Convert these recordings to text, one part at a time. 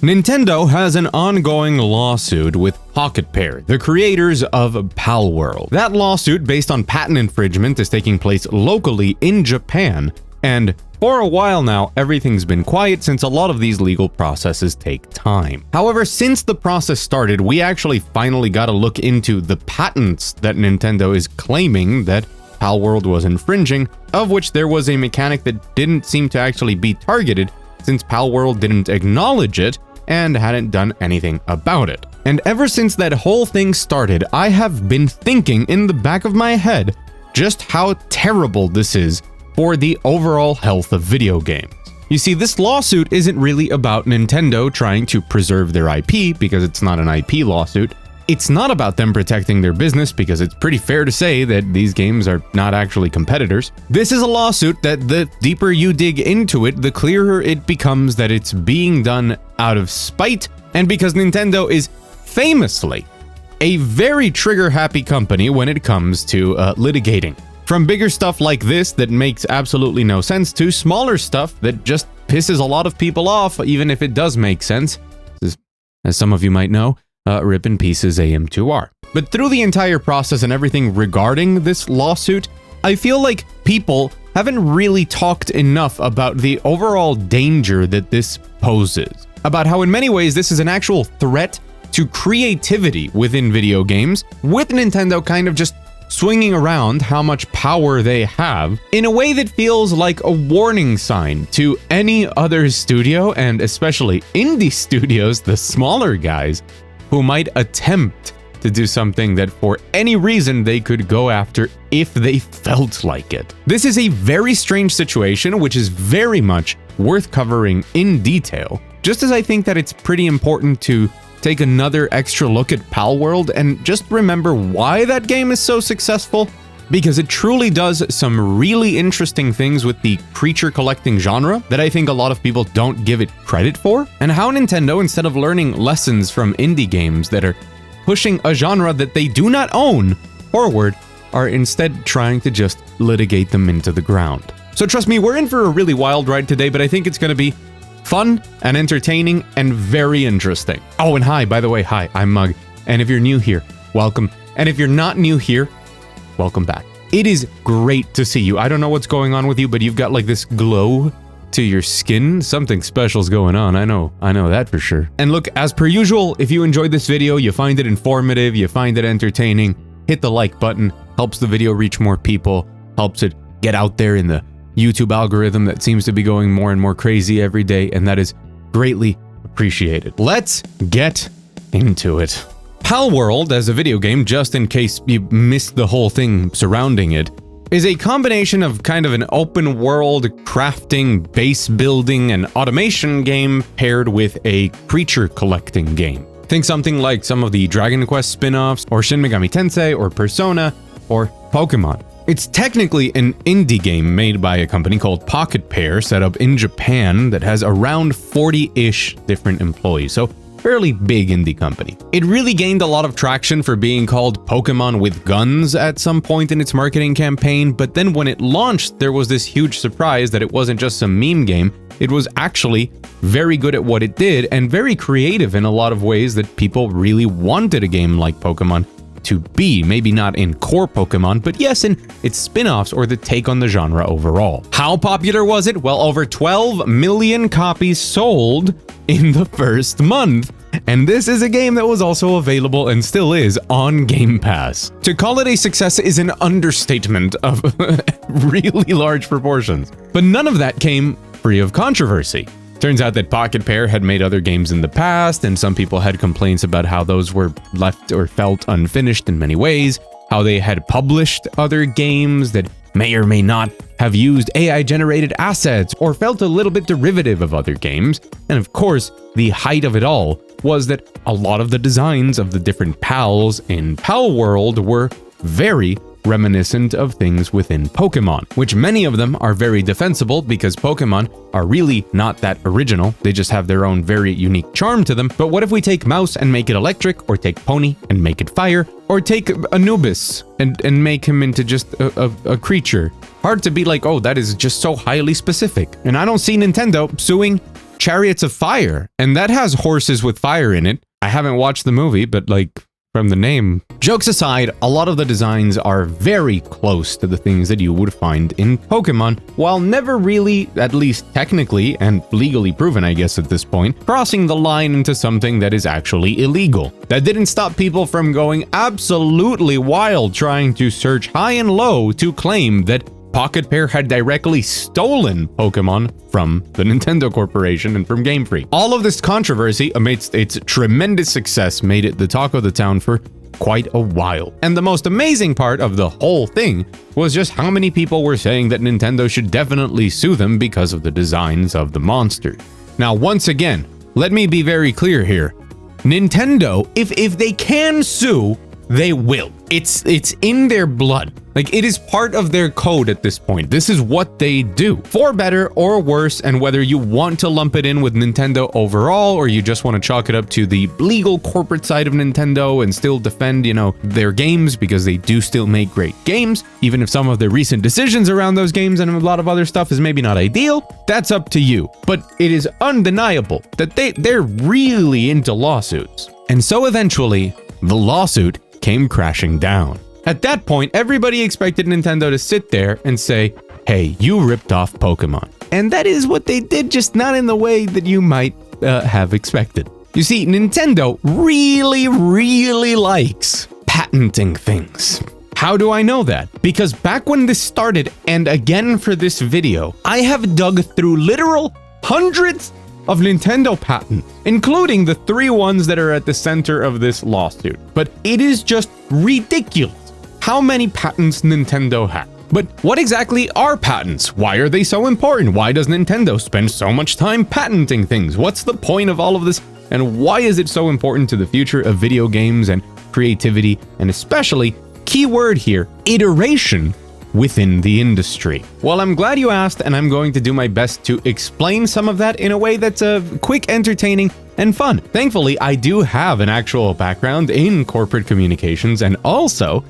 Nintendo has an ongoing lawsuit with Pocket Pair, the creators of Palworld. That lawsuit, based on patent infringement, is taking place locally in Japan, and for a while now, everything's been quiet since a lot of these legal processes take time. However, since the process started, we actually finally got a look into the patents that Nintendo is claiming that Palworld was infringing, of which there was a mechanic that didn't seem to actually be targeted since Palworld didn't acknowledge it and hadn't done anything about it. And ever since that whole thing started, I have been thinking in the back of my head just how terrible this is for the overall health of video games. You see, this lawsuit isn't really about Nintendo trying to preserve their IP, because it's not an IP lawsuit. It's not about them protecting their business, because it's pretty fair to say that these games are not actually competitors. This is a lawsuit that the deeper you dig into it, the clearer it becomes that it's being done out of spite, and because Nintendo is famously a very trigger-happy company when it comes to litigating. From bigger stuff like this that makes absolutely no sense to smaller stuff that just pisses a lot of people off, even if it does make sense. As some of you might know, rip in pieces AM2R. But through the entire process and everything regarding this lawsuit, I feel like people haven't really talked enough about the overall danger that this poses. About how in many ways this is an actual threat to creativity within video games, with Nintendo kind of just swinging around how much power they have in a way that feels like a warning sign to any other studio, and especially indie studios, the smaller guys, who might attempt to do something that for any reason they could go after if they felt like it. This is a very strange situation, which is very much worth covering in detail, just as I think that it's pretty important to take another extra look at Palworld and just remember why that game is so successful, because it truly does some really interesting things with the creature collecting genre that I think a lot of people don't give it credit for, and how Nintendo, instead of learning lessons from indie games that are pushing a genre that they do not own forward, are instead trying to just litigate them into the ground. So trust me, we're in for a really wild ride today, but I think it's going to be fun and entertaining and very interesting. Oh, and hi, by the way, hi, I'm Mug. And if you're new here, welcome. And if you're not new here, welcome back. It is great to see you. I don't know what's going on with you, but you've got like this glow to your skin. Something special's going on. I know that for sure. And look, as per usual, if you enjoyed this video, you find it informative, you find it entertaining, hit the like button. Helps the video reach more people, helps it get out there in the YouTube algorithm that seems to be going more and more crazy every day, and that is greatly appreciated. Let's get into it. Palworld, as a video game, just in case you missed the whole thing surrounding it, is a combination of kind of an open world crafting, base building, and automation game paired with a creature collecting game. Think something like some of the Dragon Quest spin-offs, or Shin Megami Tensei, or Persona, or Pokemon. It's technically an indie game made by a company called Pocket Pair, set up in Japan, that has around 40-ish different employees, so fairly big indie company. It really gained a lot of traction for being called Pokemon with Guns at some point in its marketing campaign, but then when it launched, there was this huge surprise that it wasn't just some meme game, it was actually very good at what it did and very creative in a lot of ways that people really wanted a game like Pokemon to be. Maybe not in core Pokemon, but yes, in its spin-offs or the take on the genre overall. How popular was it? Well, over 12 million copies sold in the first month. And this is a game that was also available and still is on Game Pass. To call it a success is an understatement of really large proportions. But none of that came free of controversy. Turns out that Pocket Pair had made other games in the past, and some people had complaints about how those were left or felt unfinished in many ways, how they had published other games that may or may not have used AI-generated assets or felt a little bit derivative of other games. And of course, the height of it all was that a lot of the designs of the different pals in Palworld were very reminiscent of things within Pokemon, which many of them are very defensible because Pokemon are really not that original. They just have their own very unique charm to them. But what if we take Mouse and make it electric, or take Pony and make it fire, or take Anubis and make him into just a creature? Hard to be like, oh, that is just so highly specific. And I don't see Nintendo suing Chariots of Fire, and that has horses with fire in it. I haven't watched the movie, but like, from the name. Jokes aside, a lot of the designs are very close to the things that you would find in Pokemon, while never really, at least technically and legally proven, I guess at this point, crossing the line into something that is actually illegal. That didn't stop people from going absolutely wild trying to search high and low to claim that Pocket Pair had directly stolen Pokemon from the Nintendo Corporation and from Game Freak. All of this controversy, amidst its tremendous success, made it the talk of the town for quite a while. And the most amazing part of the whole thing was just how many people were saying that Nintendo should definitely sue them because of the designs of the monsters. Now, once again, let me be very clear here. Nintendo, if they can sue, they will. It's in their blood. Like, it is part of their code at this point. This is what they do, for better or worse. And whether you want to lump it in with Nintendo overall, or you just want to chalk it up to the legal corporate side of Nintendo and still defend, you know, their games, because they do still make great games, even if some of the recent decisions around those games and a lot of other stuff is maybe not ideal, that's up to you. But it is undeniable that they're really into lawsuits. And so eventually, the lawsuit came crashing down. At that point, everybody expected Nintendo to sit there and say, hey, you ripped off Pokemon. And that is what they did, just not in the way that you might have expected. You see, Nintendo really likes patenting things. How do I know that? Because back when this started, and again for this video, I have dug through literal hundreds of Nintendo patents, including the 3 ones that are at the center of this lawsuit. But it is just ridiculous how many patents Nintendo has. But what exactly are patents? Why are they so important? Why does Nintendo spend so much time patenting things? What's the point of all of this? And why is it so important to the future of video games and creativity, and especially, keyword here, iteration within the industry? Well, I'm glad you asked, and I'm going to do my best to explain some of that in a way that's quick, entertaining, and fun. Thankfully, I do have an actual background in corporate communications and also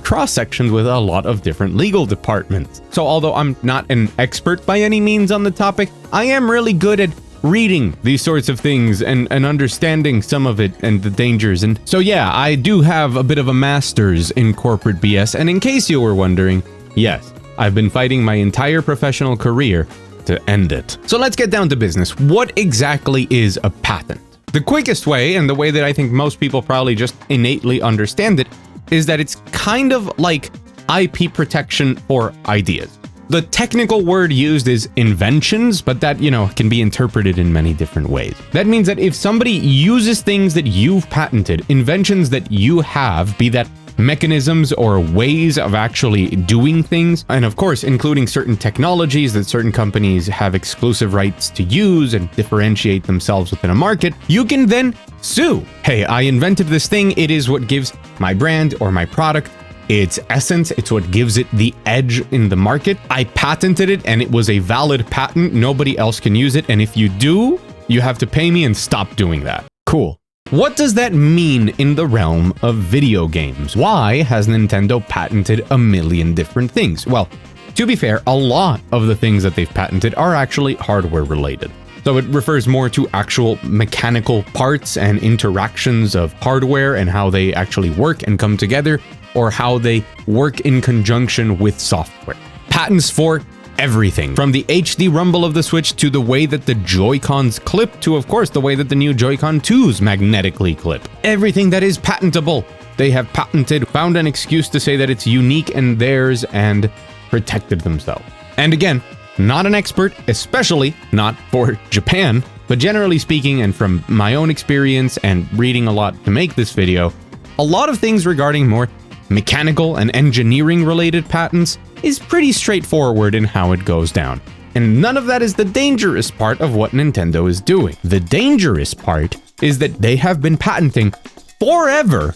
cross-sectioned with a lot of different legal departments. So although I'm not an expert by any means on the topic, I am really good at reading these sorts of things and understanding some of it and the dangers. And so yeah, I do have a bit of a master's in corporate BS, and in case you were wondering, yes, I've been fighting my entire professional career to end it. So let's get down to business. What exactly is a patent? The quickest way, and the way that I think most people probably just innately understand it, is that it's kind of like IP protection for ideas. The technical word used is inventions, but that, you know, can be interpreted in many different ways. That means that if somebody uses things that you've patented, inventions that you have, be that mechanisms or ways of actually doing things, and of course, including certain technologies that certain companies have exclusive rights to use and differentiate themselves within a market, you can then sue. Hey, I invented this thing. It is what gives my brand or my product its essence. It's what gives it the edge in the market. I patented it and it was a valid patent. Nobody else can use it. And if you do, you have to pay me and stop doing that. Cool. What does that mean in the realm of video games? Why has Nintendo patented a million different things? Well, to be fair, a lot of the things that they've patented are actually hardware related. So it refers more to actual mechanical parts and interactions of hardware and how they actually work and come together, or how they work in conjunction with software. Patents for everything, from the HD rumble of the Switch to the way that the Joy-Cons clip to, of course, the way that the new Joy-Con 2s magnetically clip. Everything that is patentable, they have patented, found an excuse to say that it's unique and theirs, and protected themselves. And again, not an expert, especially not for Japan, but generally speaking, and from my own experience and reading a lot to make this video, a lot of things regarding more mechanical and engineering related patents is pretty straightforward in how it goes down. And none of that is the dangerous part of what Nintendo is doing. The dangerous part is that they have been patenting forever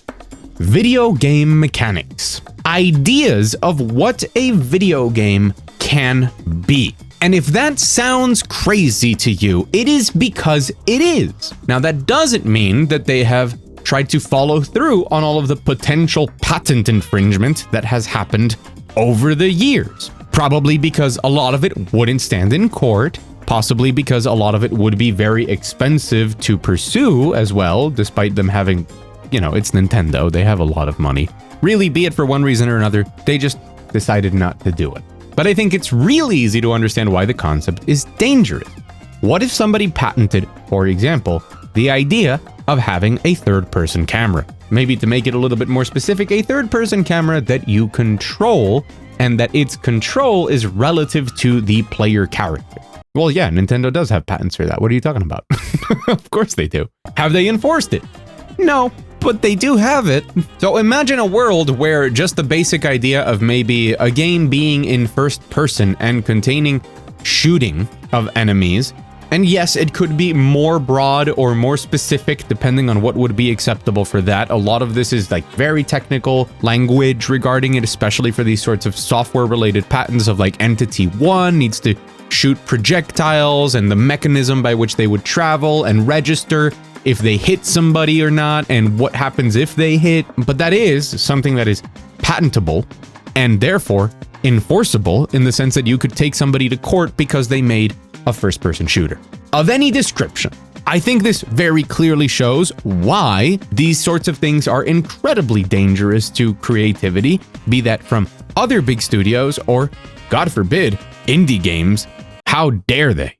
video game mechanics. Ideas of what a video game can be. And if that sounds crazy to you, it is because it is. Now, that doesn't mean that they have tried to follow through on all of the potential patent infringement that has happened over the years. Probably because a lot of it wouldn't stand in court, possibly because a lot of it would be very expensive to pursue as well, despite them having, you know, it's Nintendo, they have a lot of money. Really, be it for one reason or another, they just decided not to do it. But I think it's really easy to understand why the concept is dangerous. What if somebody patented, for example, the idea of having a third-person camera? Maybe to make it a little bit more specific, a third-person camera that you control, and that its control is relative to the player character. Well, yeah, Nintendo does have patents for that. What are you talking about? Of course they do. Have they enforced it? No, but they do have it. So imagine a world where just the basic idea of maybe a game being in first person and containing shooting of enemies, and yes, it could be more broad or more specific depending on what would be acceptable for that. A lot of this is like very technical language regarding it, especially for these sorts of software related patents of like Entity 1 needs to shoot projectiles and the mechanism by which they would travel and register if they hit somebody or not and what happens if they hit. But that is something that is patentable and therefore enforceable in the sense that you could take somebody to court because they made a first-person shooter of any description. I think this very clearly shows why these sorts of things are incredibly dangerous to creativity, be that from other big studios or, God forbid, indie games. How dare they?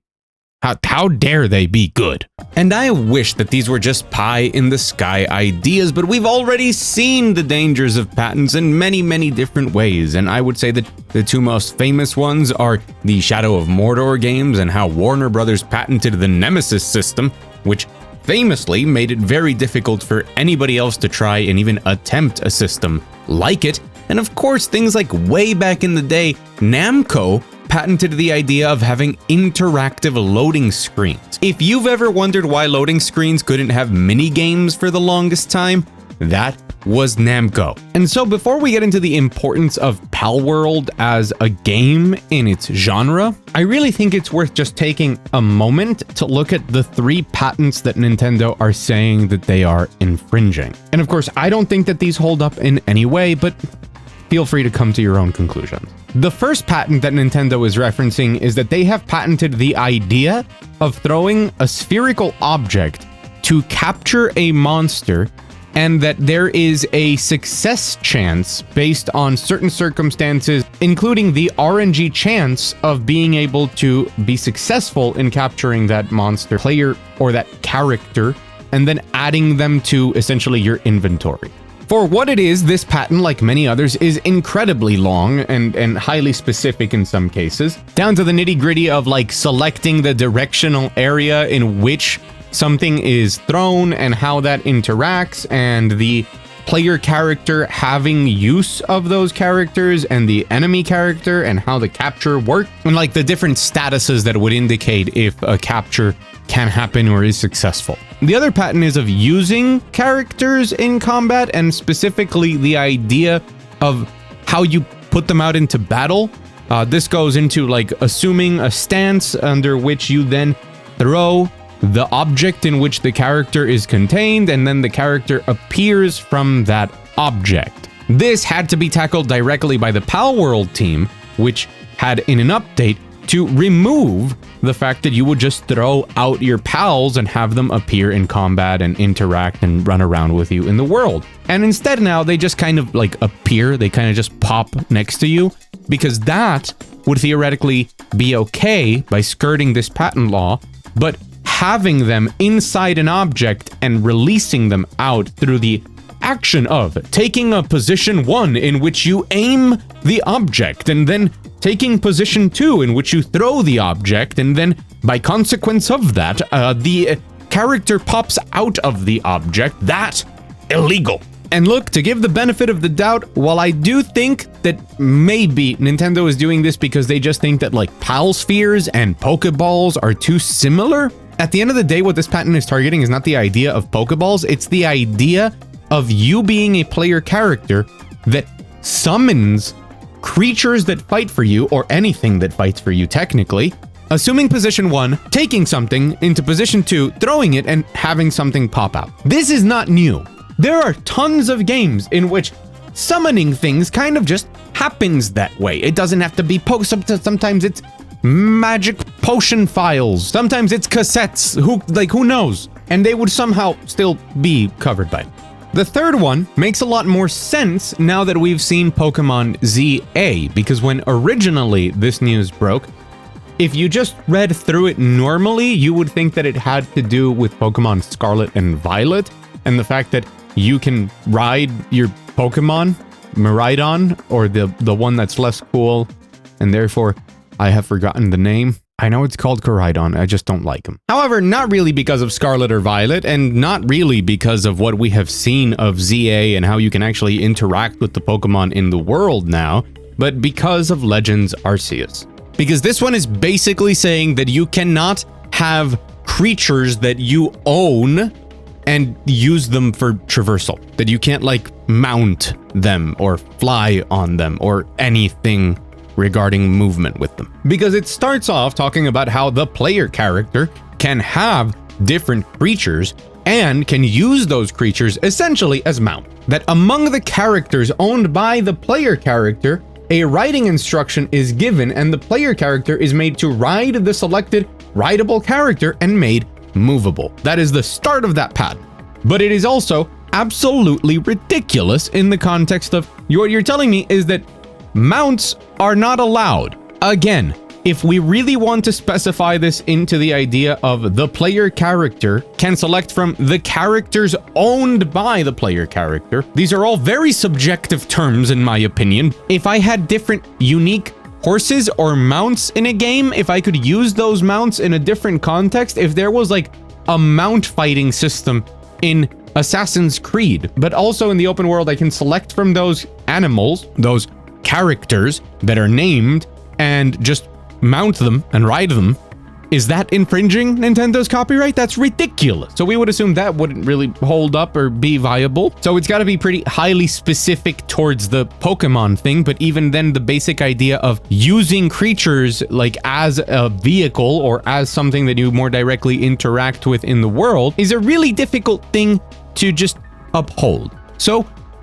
How dare they be good? And I wish that these were just pie-in-the-sky ideas, but we've already seen the dangers of patents in many, many different ways, and I would say that the two most famous ones are the Shadow of Mordor games and how Warner Brothers patented the Nemesis system, which famously made it very difficult for anybody else to try and even attempt a system like it. And of course, things like way back in the day, Namco patented the idea of having interactive loading screens. If you've ever wondered why loading screens couldn't have mini games for the longest time, that was Namco. And so before we get into the importance of Palworld as a game in its genre, I really think it's worth just taking a moment to look at the 3 patents that Nintendo are saying that they are infringing. And of course, I don't think that these hold up in any way, but feel free to come to your own conclusions. The first patent that Nintendo is referencing is that they have patented the idea of throwing a spherical object to capture a monster, and that there is a success chance based on certain circumstances, including the RNG chance of being able to be successful in capturing that monster player or that character, and then adding them to essentially your inventory. For what it is, this patent, like many others, is incredibly long and highly specific in some cases, down to the nitty-gritty of like selecting the directional area in which something is thrown and how that interacts, and the player character having use of those characters and the enemy character and how the capture works, and like the different statuses that would indicate if a capture can happen or is successful. The other patent is of using characters in combat, and specifically the idea of how you put them out into battle. This goes into like assuming a stance under which you then throw the object in which the character is contained, and then the character appears from that object. This had to be tackled directly by the Palworld team, which had in an update to remove the fact that you would just throw out your pals and have them appear in combat and interact and run around with you in the world. And instead now they just kind of like appear, they kind of just pop next to you, because that would theoretically be okay by skirting this patent law, but having them inside an object and releasing them out through the action of taking a position 1 in which you aim the object, and then taking position 2 in which you throw the object, and then by consequence of that, the character pops out of the object. That's illegal. And look, to give the benefit of the doubt, while I do think that maybe Nintendo is doing this because they just think that like Pal Spheres and Pokeballs are too similar, at the end of the day, what this patent is targeting is not the idea of Pokeballs, it's the idea of you being a player character that summons creatures that fight for you, or anything that fights for you technically, assuming position 1, taking something into position 2, throwing it, and having something pop out. This is not new. There are tons of games in which summoning things kind of just happens that way. It doesn't have to be sometimes it's magic potion files. Sometimes it's cassettes. Who knows? And they would somehow still be covered by it. The third one makes a lot more sense now that we've seen Pokemon ZA, because when originally this news broke, if you just read through it normally, you would think that it had to do with Pokemon Scarlet and Violet, and the fact that you can ride your Pokemon, Miraidon, or the one that's less cool, and therefore I have forgotten the name. I know it's called Koraidon, I just don't like him. However, not really because of Scarlet or Violet, and not really because of what we have seen of ZA and how you can actually interact with the Pokemon in the world now, but because of Legends Arceus. Because this one is basically saying that you cannot have creatures that you own and use them for traversal. That you can't, like, mount them or fly on them or anything regarding movement with them. Because it starts off talking about how the player character can have different creatures and can use those creatures essentially as mount. That among the characters owned by the player character, a riding instruction is given and the player character is made to ride the selected rideable character and made movable. That is the start of that pattern. But it is also absolutely ridiculous in the context of what you're telling me is that mounts are not allowed. Again, if we really want to specify this into the idea of the player character can select from the characters owned by the player character, these are all very subjective terms in my opinion. If I had different unique horses or mounts in a game, if I could use those mounts in a different context, if there was like a mount fighting system in Assassin's Creed, but also in the open world, I can select from those animals, those characters that are named, and just mount them and ride them. Is that infringing Nintendo's copyright? That's ridiculous. So we would assume that wouldn't really hold up or be viable. So it's got to be pretty highly specific towards the Pokemon thing, but even then the basic idea of using creatures like as a vehicle or as something that you more directly interact with in the world is a really difficult thing to just uphold. So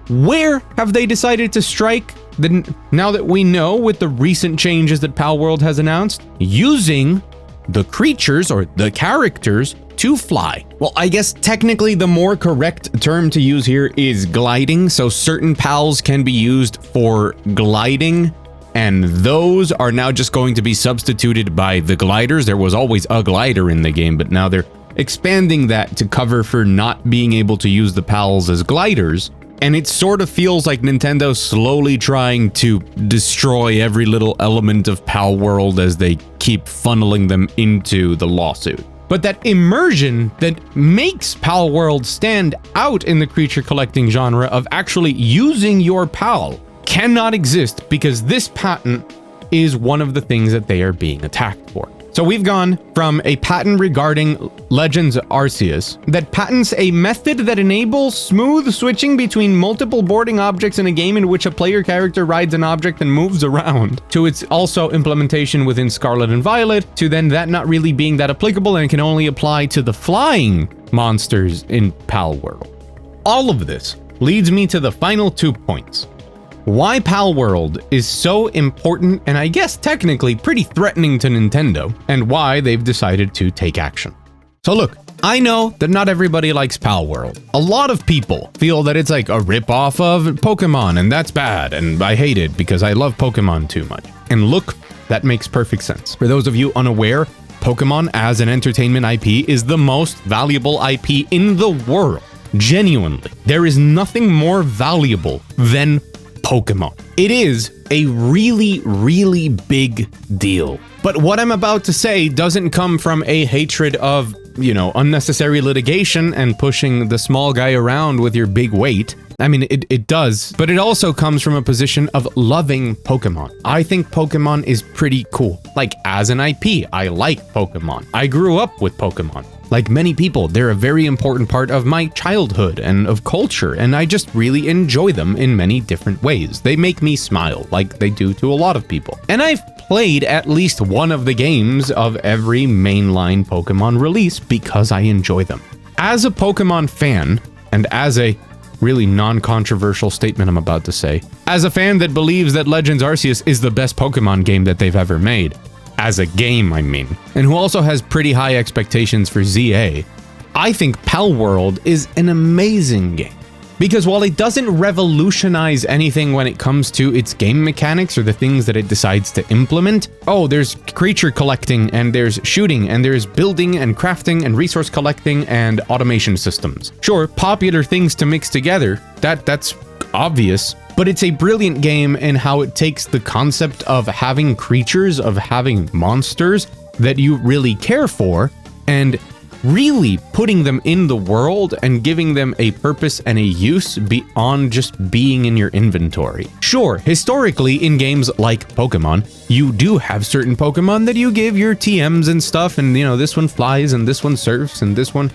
where have they decided to strike? Now that we know with the recent changes that Palworld has announced, using the creatures or the characters to fly. Well, I guess technically the more correct term to use here is gliding. So certain pals can be used for gliding, and those are now just going to be substituted by the gliders. There was always a glider in the game, but now they're expanding that to cover for not being able to use the pals as gliders. And it sort of feels like Nintendo's slowly trying to destroy every little element of Palworld as they keep funneling them into the lawsuit. But that immersion that makes Palworld stand out in the creature collecting genre of actually using your pal cannot exist because this patent is one of the things that they are being attacked for. So we've gone from a patent regarding Legends Arceus that patents a method that enables smooth switching between multiple boarding objects in a game in which a player character rides an object and moves around, to its also implementation within Scarlet and Violet, to then that not really being that applicable and can only apply to the flying monsters in Palworld. All of this leads me to the final 2 points. Why Palworld is so important and I guess technically pretty threatening to Nintendo, and why they've decided to take action. So look, I know that not everybody likes Palworld. A lot of people feel that it's like a rip-off of Pokemon and that's bad, and I hate it because I love Pokemon too much. And look, that makes perfect sense. For those of you unaware, Pokemon as an entertainment IP is the most valuable IP in the world. Genuinely, there is nothing more valuable than Pokemon. It is a really, really big deal. But what I'm about to say doesn't come from a hatred of, unnecessary litigation and pushing the small guy around with your big weight. I mean, it does, but it also comes from a position of loving Pokemon. I think Pokemon is pretty cool. Like, as an IP, I like Pokemon. I grew up with Pokemon. Like many people, they're a very important part of my childhood and of culture, and I just really enjoy them in many different ways. They make me smile, like they do to a lot of people. And I've played at least one of the games of every mainline Pokemon release because I enjoy them. As a Pokemon fan, and as a really non-controversial statement I'm about to say, as a fan that believes that Legends Arceus is the best Pokemon game that they've ever made, as a game, I mean, and who also has pretty high expectations for ZA, I think Palworld is an amazing game. Because while it doesn't revolutionize anything when it comes to its game mechanics or the things that it decides to implement, oh, there's creature collecting, and there's shooting, and there's building and crafting and resource collecting and automation systems. Sure, popular things to mix together, that's obvious, but it's a brilliant game in how it takes the concept of having creatures, of having monsters that you really care for, and really putting them in the world and giving them a purpose and a use beyond just being in your inventory. Sure, historically in games like Pokemon, you do have certain Pokemon that you give your TMs and stuff, and you know, this one flies and this one surfs and this one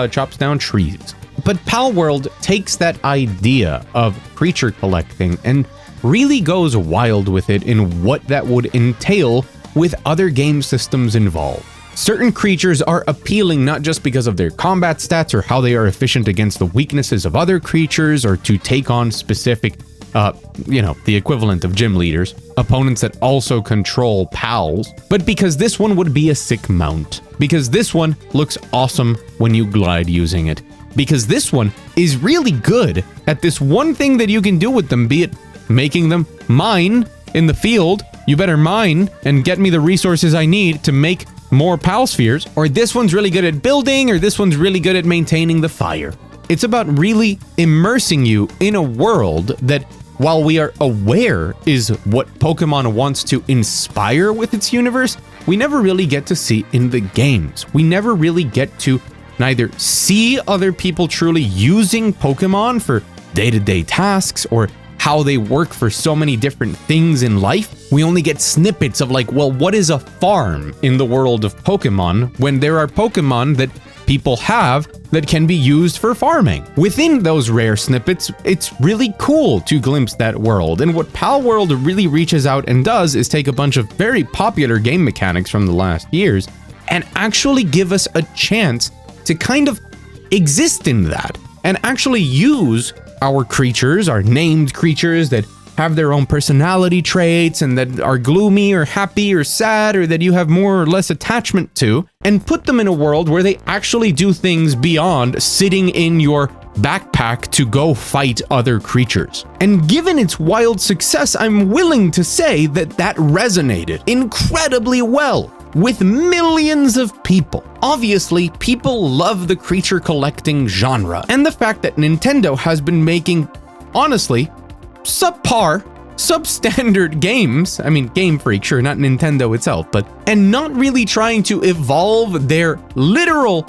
chops down trees. But Palworld takes that idea of creature collecting and really goes wild with it in what that would entail with other game systems involved. Certain creatures are appealing not just because of their combat stats or how they are efficient against the weaknesses of other creatures or to take on specific, the equivalent of gym leaders, opponents that also control pals, but because this one would be a sick mount. Because this one looks awesome when you glide using it. Because this one is really good at this one thing that you can do with them, be it making them mine in the field. You better mine and get me the resources I need to make more pal spheres, or this one's really good at building, or this one's really good at maintaining the fire. It's about really immersing you in a world that, while we are aware is what Pokemon wants to inspire with its universe, we never really get to see in the games. We never really get to neither see other people truly using Pokemon for day-to-day tasks or how they work for so many different things in life. We only get snippets of like, well, what is a farm in the world of Pokemon when there are Pokemon that people have that can be used for farming. Within those rare snippets, it's really cool to glimpse that world. And what Palworld really reaches out and does is take a bunch of very popular game mechanics from the last years and actually give us a chance to kind of exist in that and actually use our creatures, our named creatures that have their own personality traits and that are gloomy or happy or sad or that you have more or less attachment to, and put them in a world where they actually do things beyond sitting in your backpack to go fight other creatures. And given its wild success, I'm willing to say that that resonated incredibly well with millions of people. Obviously, people love the creature collecting genre, and the fact that Nintendo has been making, honestly, substandard games, I mean, Game Freak, sure, not Nintendo itself, and not really trying to evolve their literal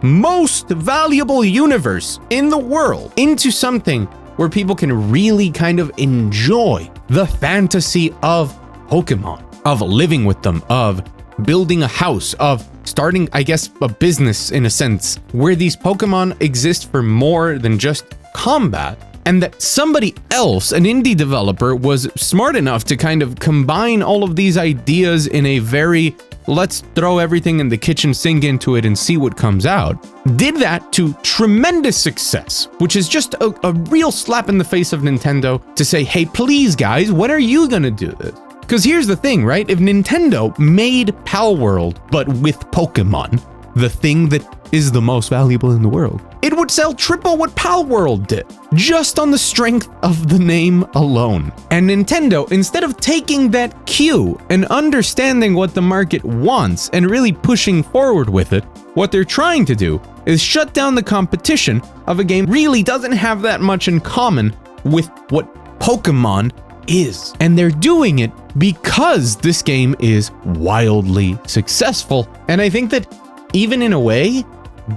most valuable universe in the world into something where people can really kind of enjoy the fantasy of Pokemon, of living with them, of building a house, of starting, I guess, a business in a sense, where these Pokemon exist for more than just combat, and that somebody else, an indie developer, was smart enough to kind of combine all of these ideas in a very, let's throw everything in the kitchen sink into it and see what comes out, did that to tremendous success, which is just a real slap in the face of Nintendo to say, hey, please guys, when are you gonna do this? Because here's the thing, right? If Nintendo made Palworld, but with Pokemon, the thing that is the most valuable in the world, it would sell triple what Palworld did, just on the strength of the name alone. And Nintendo, instead of taking that cue and understanding what the market wants and really pushing forward with it, what they're trying to do is shut down the competition of a game really doesn't have that much in common with what Pokemon is. And they're doing it because this game is wildly successful. And I think that even in a way,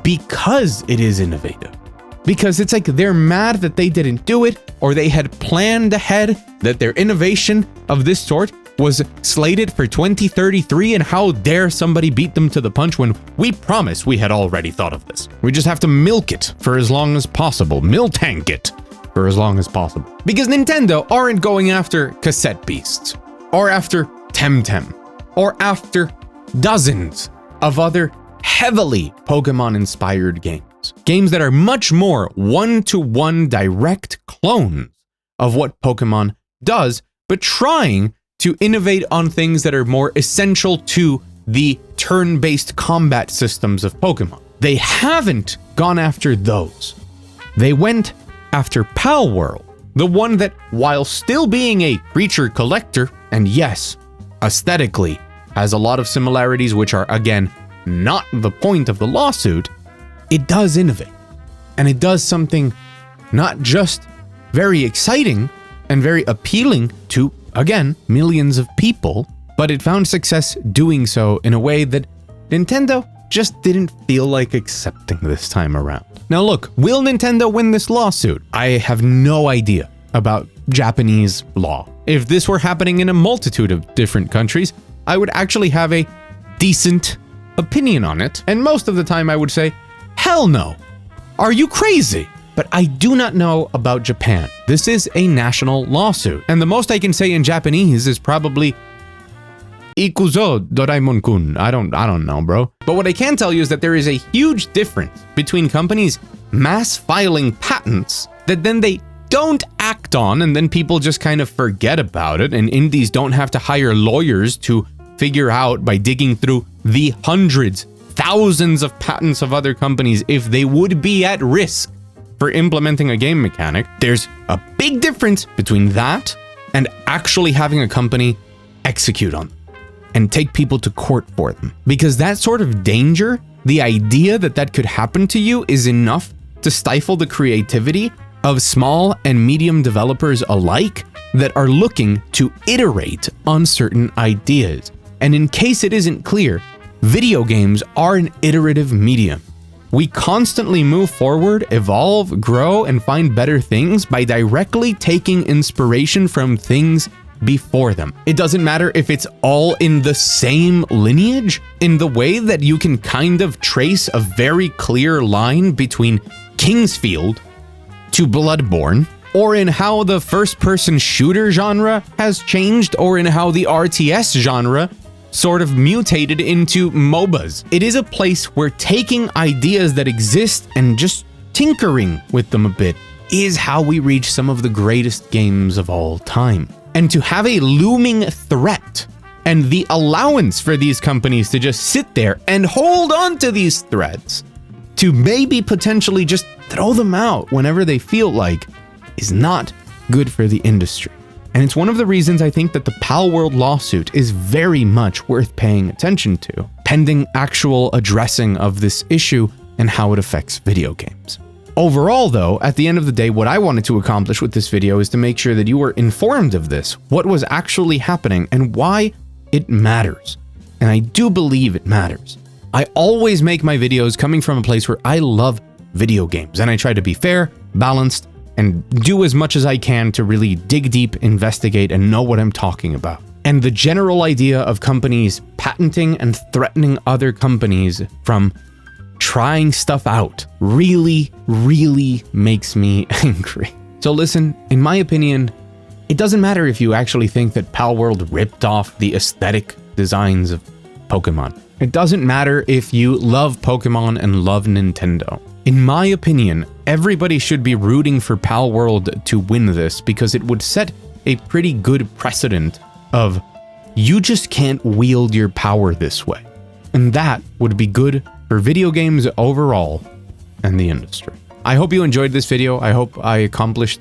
because it is innovative. Because it's like they're mad that they didn't do it, or they had planned ahead that their innovation of this sort was slated for 2033, and how dare somebody beat them to the punch when we promised we had already thought of this. We just have to milk it for as long as possible. Miltank it for as long as possible. Because Nintendo aren't going after cassette beasts, or after Temtem, or after dozens of other heavily Pokemon-inspired games. Games that are much more one-to-one direct clones of what Pokemon does, but trying to innovate on things that are more essential to the turn-based combat systems of Pokemon. They haven't gone after those. They went after Palworld, the one that, while still being a creature collector, and yes, aesthetically, has a lot of similarities which are, again, not the point of the lawsuit, it does innovate. And it does something not just very exciting and very appealing to, again, millions of people, but it found success doing so in a way that Nintendo just didn't feel like accepting this time around. Now look, will Nintendo win this lawsuit? I have no idea about Japanese law. If this were happening in a multitude of different countries, I would actually have a decent opinion on it, and most of the time I would say, hell no, are you crazy? But I do not know about Japan. This is a national lawsuit, and the most I can say in Japanese is probably Ikuzo Doraemon-kun. I don't know, bro. But what I can tell you is that there is a huge difference between companies mass filing patents that then they don't act on, and then people just kind of forget about it, and indies don't have to hire lawyers to figure out by digging through the hundreds, thousands of patents of other companies if they would be at risk for implementing a game mechanic. There's a big difference between that and actually having a company execute on them and take people to court for them. Because that sort of danger, the idea that that could happen to you, is enough to stifle the creativity of small and medium developers alike that are looking to iterate on certain ideas. And in case it isn't clear, video games are an iterative medium. We constantly move forward, evolve, grow, and find better things by directly taking inspiration from things before them. It doesn't matter if it's all in the same lineage, in the way that you can kind of trace a very clear line between Kingsfield to Bloodborne, or in how the first-person shooter genre has changed, or in how the RTS genre sort of mutated into MOBAs. It is a place where taking ideas that exist and just tinkering with them a bit is how we reach some of the greatest games of all time. And to have a looming threat and the allowance for these companies to just sit there and hold on to these threats, to maybe potentially just throw them out whenever they feel like, is not good for the industry. And it's one of the reasons I think that the Palworld lawsuit is very much worth paying attention to, pending actual addressing of this issue and how it affects video games. Overall though, at the end of the day, what I wanted to accomplish with this video is to make sure that you were informed of this, what was actually happening, and why it matters. And I do believe it matters. I always make my videos coming from a place where I love video games, and I try to be fair, balanced, and do as much as I can to really dig deep, investigate, and know what I'm talking about. And the general idea of companies patenting and threatening other companies from trying stuff out really, really makes me angry. So listen, in my opinion, it doesn't matter if you actually think that Palworld ripped off the aesthetic designs of Pokemon. It doesn't matter if you love Pokemon and love Nintendo. In my opinion, everybody should be rooting for Palworld to win this, because it would set a pretty good precedent of you just can't wield your power this way. And that would be good for video games overall and the industry. I hope you enjoyed this video. I hope I accomplished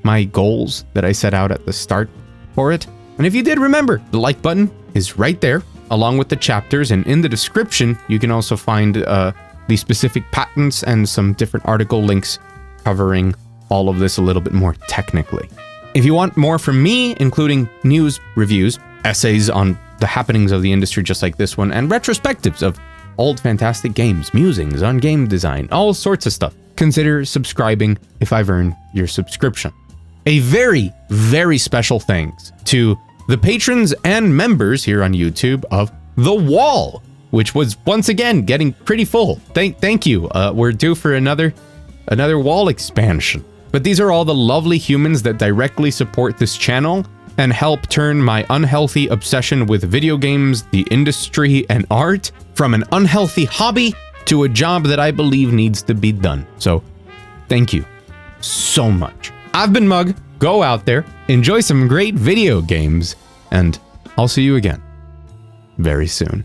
my goals that I set out at the start for it. And if you did, remember, the like button is right there, along with the chapters, and in the description, you can also find the specific patents and some different article links covering all of this a little bit more technically. If you want more from me, including news, reviews, essays on the happenings of the industry just like this one, and retrospectives of old fantastic games, musings on game design, all sorts of stuff, consider subscribing if I've earned your subscription. A very, very special thanks to the patrons and members here on YouTube of The Wall, which was once again getting pretty full. Thank you. We're due for another wall expansion. But these are all the lovely humans that directly support this channel and help turn my unhealthy obsession with video games, the industry, and art from an unhealthy hobby to a job that I believe needs to be done. So thank you so much. I've been Mug. Go out there, enjoy some great video games, and I'll see you again very soon.